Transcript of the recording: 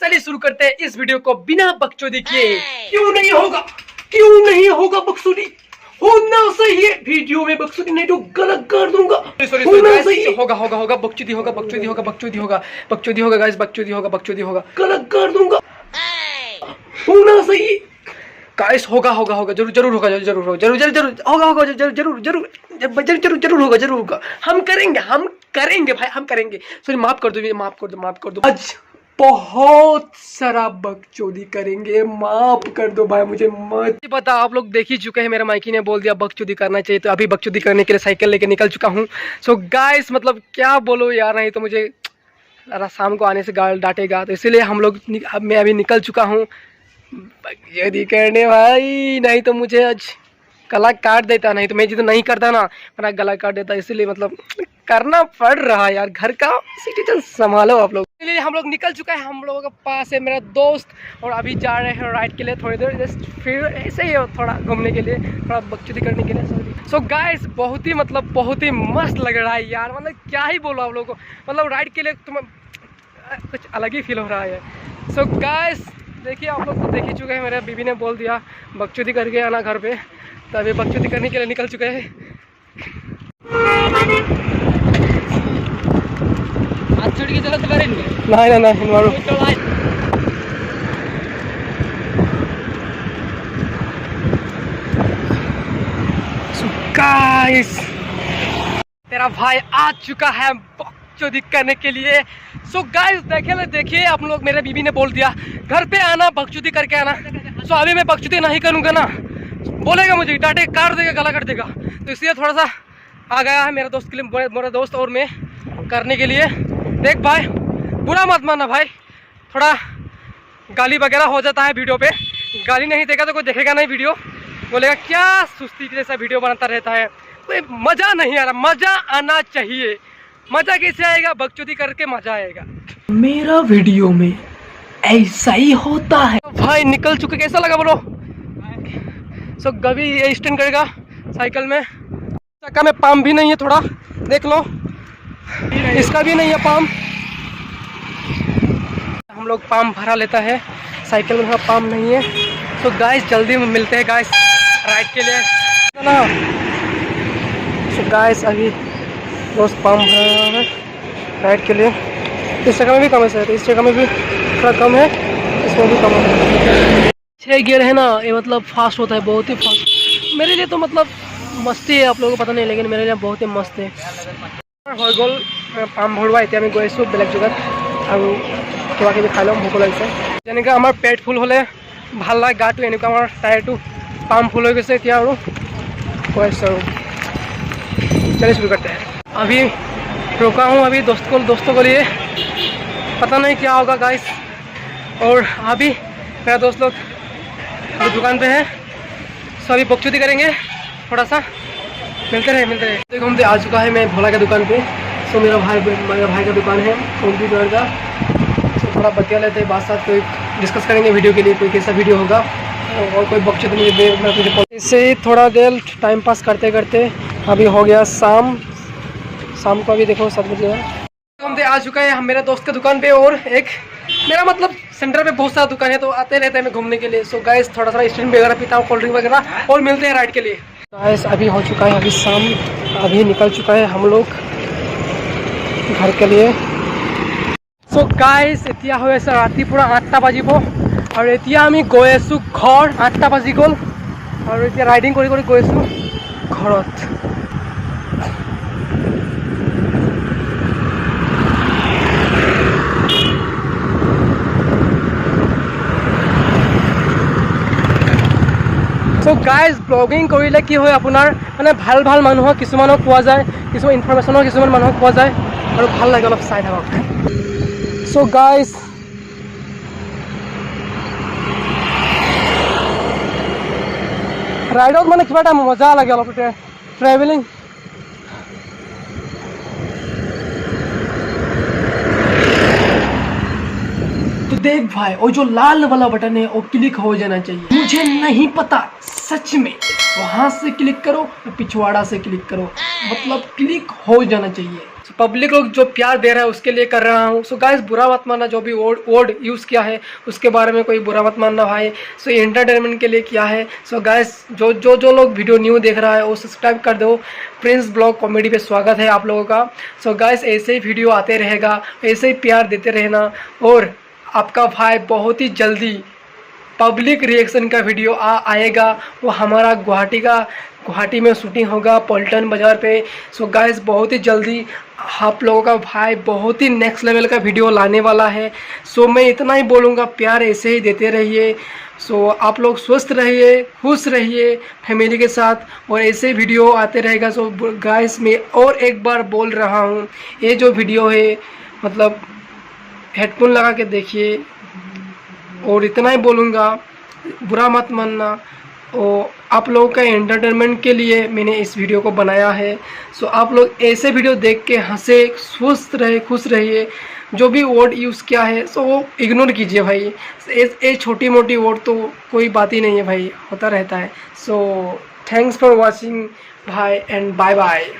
चलिए शुरू करते हैं इस वीडियो को बिना बकचोदी किए। क्यों नहीं होगा बकचोदी, होना सही है। वीडियो में बकचोदी नहीं तो गलत कर दूंगा। होगा बकचोदी होगा गाइस, बकचोदी होगा, गलत कर दूंगा। होना सही गाइस, होगा जरूर होगा। हम करेंगे भाई, हम करेंगे। सॉरी, माफ कर दो। आज बहुत सारा बकचोदी करेंगे, माफ कर दो भाई, मुझे मत पता। आप लोग देख ही चुके हैं, मेरा माइकी ने बोल दिया बकचोदी करना चाहिए, तो अभी बकचोदी करने के लिए साइकिल लेके निकल चुका हूँ। सो गाइस, मतलब क्या बोलो यार, नहीं तो मुझे शाम को आने से गाल डांटेगा, तो इसीलिए मैं अभी निकल चुका हूँ बकचोदी करने भाई। नहीं तो मुझे आज गला काट देता, नहीं तो मैं जितना नहीं करता ना, मेरा गला काट देता। इसीलिए मतलब करना पड़ रहा यार, घर का सिटीजन संभालो आप लोग। इसलिए हम लोग निकल चुका है, हम लोगों के पास है मेरा दोस्त, और अभी जा रहे हैं राइड के लिए थोड़ी देर, जस्ट फिर ऐसे ही थोड़ा घूमने के लिए, थोड़ा बकचोदी करने के लिए। सो गाइस, बहुत ही मस्त लग रहा है यार, मतलब क्या ही बोलो आप लोगों को, मतलब राइड के लिए तुम्हें कुछ अलग ही फील हो रहा है। सो गाइस, देखिए आप लोग तो देख ही चुके हैं, मेरे बीबी ने बोल दिया बकचोदी करके आना घर पे, तो अभी बकचोदी करने के लिए निकल चुके हैं। आज छोड़ के चलते पारेंगे नहीं गाइस, तेरा भाई आ चुका है बकचोदी करने के लिए। सो गाइस, देखिए आप लोग, मेरे बीबी ने बोल दिया घर पे आना, बकचोदी करके आना। सो अभी मैं बकचोदी नहीं करूँगा ना, बोलेगा मुझे, डांटे, काट देगा, गला काट देगा, तो इसलिए थोड़ा सा आ गया है मेरा दोस्त के लिए, मेरा दोस्त और मैं करने के लिए। देख भाई, बुरा मत मानना भाई, थोड़ा गाली वगैरह हो जाता है वीडियो पे, गाली नहीं देगा तो कोई देखेगा नहीं वीडियो, बोलेगा क्या सुस्ती जैसा वीडियो बनाता रहता है, कोई मज़ा नहीं आ रहा। मज़ा आना चाहिए। मज़ा कैसे आएगा? बकचोदी करके मज़ा आएगा। मेरा वीडियो में ऐसा ही होता है। तो भाई निकल चुके, कैसा लगा बोलो? सो गभी ये स्टैंड करेगा साइकिल में, चक्का में पाम भी नहीं है, थोड़ा देख लो, इसका भी नहीं है पाम। हम लोग पाम भरा लेता है, साइकिल में थोड़ा पाम नहीं है। तो गाइस, जल्दी में मिलते हैं गाइस राइड के लिए ना। तो गाइस, अभी दोस्त पाम भरा है राइड के लिए। इस जगह में भी कम है सर, इस जगह में भी थोड़ा कम है, इसमें भी कम है। 6 गियर है ना, ये मतलब फास्ट होता है, बहुत ही फास्ट। मेरे लिए तो मतलब मस्ती है, आप लोगों को पता नहीं, लेकिन मेरे लिए बहुत ही मस्त है। হৈ গ'ল পাম ভৰোৱা, এতিয়া আমি গৈ আছোঁ বেলেগ জেগাত, আৰু কিবা কিবি খাই ল'ম, ভোক লাগিছে। যেনেকৈ আমাৰ পেট ফুল হ'লে ভাল লাগে গাটো, এনেকুৱা আমাৰ টায়াৰটো পাম ফুল হৈ গৈছে এতিয়া, আৰু গৈ আছোঁ আৰু चलिए शुरू करते हैं। अभी रुका हूँ अभी दोस्तों के लिए, पता नहीं क्या होगा गाइस। और अभी मेरा दोस्त लोग अभी दुकान पे है, सो अभी बकचोदी करेंगे थोड़ा सा, मिलते रहे। देखो हम आ चुका है मैं भोला का दुकान पे। सो मेरा भाई का दुकान है कंप्यूटर का। सो थोड़ा बतिया लेते हैं, बात साथ कोई डिस्कस करेंगे वीडियो के लिए, कोई कैसा वीडियो होगा, और कोई बकचोदी मुझे इससे ही थोड़ा देर टाइम पास करते करते अभी हो गया शाम को। अभी देखो 7 बजे हम आ चुका है हम मेरे दोस्त के दुकान पे, और एक मेरा मतलब सेंटर पे बहुत सारा दुकान है, तो आते रहते हैं मैं घूमने के लिए। सो गाइस, थोड़ा सा स्टैंड वगैरह पीता हूँ, कोल्ड ड्रिंक वगैरह, और मिलते हैं राइड के लिए। गाइस, अभी हो चुका है, अभी शाम, अभी निकल चुका है हम लोग घर के लिए। सो गाइस, এতিয়া হৈ আছে ৰাতিপুৱা 8টা বাজিব, আৰু এতিয়া আমি গৈ আছোঁ ঘৰ। 8টা বাজি গ'ল, আৰু এতিয়া ৰাইডিং কৰি গৈ আছোঁ ঘৰত। सो गाइज, ब्लगिং কৰিলে কি হয়, আপোনাৰ মানে ভাল মানুহক কিছুমানক পোৱা যায়, কিছুমান ইনফৰমেশ্যনো কিছুমান মানুহক পোৱা যায়, আৰু ভাল লাগে অলপ চাই থাকক। সো গাইজ, ৰাইডত মানে কিবা এটা মজা লাগে অলপ, ট্ৰেভেলিং। तो देख भाई, वो जो लाल वाला बटन है वो क्लिक हो जाना चाहिए। मुझे नहीं पता सच में, वहां से क्लिक करो या पिछवाड़ा से क्लिक करो, मतलब क्लिक हो जाना चाहिए। सो पब्लिक लोग जो प्यार दे रहा है उसके लिए कर रहा हूँ। सो गाइस बुरा मत मानना, जो भी वर्ड यूज़ किया है उसके बारे में कोई बुरा मत मानना भाई। सो एंटरटेनमेंट के लिए किया है। सो गाइस जो लोग वीडियो न्यू देख रहा है वो सब्सक्राइब कर दो। प्रिंस ब्लॉग कॉमेडी पे स्वागत है आप लोगों का। सो गाइस ऐसे ही वीडियो आते रहेगा, ऐसे ही प्यार देते रहना। और आपका भाई बहुत ही जल्दी पब्लिक रिएक्शन का वीडियो आएगा। वो हमारा गुवाहाटी में शूटिंग होगा पल्टन बाज़ार पे। सो गाइस बहुत ही जल्दी आप लोगों का भाई बहुत ही नेक्स्ट लेवल का वीडियो लाने वाला है। सो मैं इतना ही बोलूँगा, प्यार ऐसे ही देते रहिए। सो आप लोग स्वस्थ रहिए, खुश रहिए फैमिली के साथ, और ऐसे वीडियो आते रहेगा। सो गाइस मैं और एक बार बोल रहा हूँ, ये जो वीडियो है मतलब हेडफोन लगा के देखिए। और इतना ही बोलूँगा, बुरा मत मानना, और आप लोगों का एंटरटेनमेंट के लिए मैंने इस वीडियो को बनाया है। सो आप लोग ऐसे वीडियो देख के हंसे, स्वस्थ रहे, खुश रहिए। जो भी वर्ड यूज़ किया है सो वो इग्नोर कीजिए भाई। ये छोटी मोटी वर्ड तो कोई बात ही नहीं है भाई, होता रहता है। सो थैंक्स फॉर वॉचिंग भाई, एंड बाय बाय।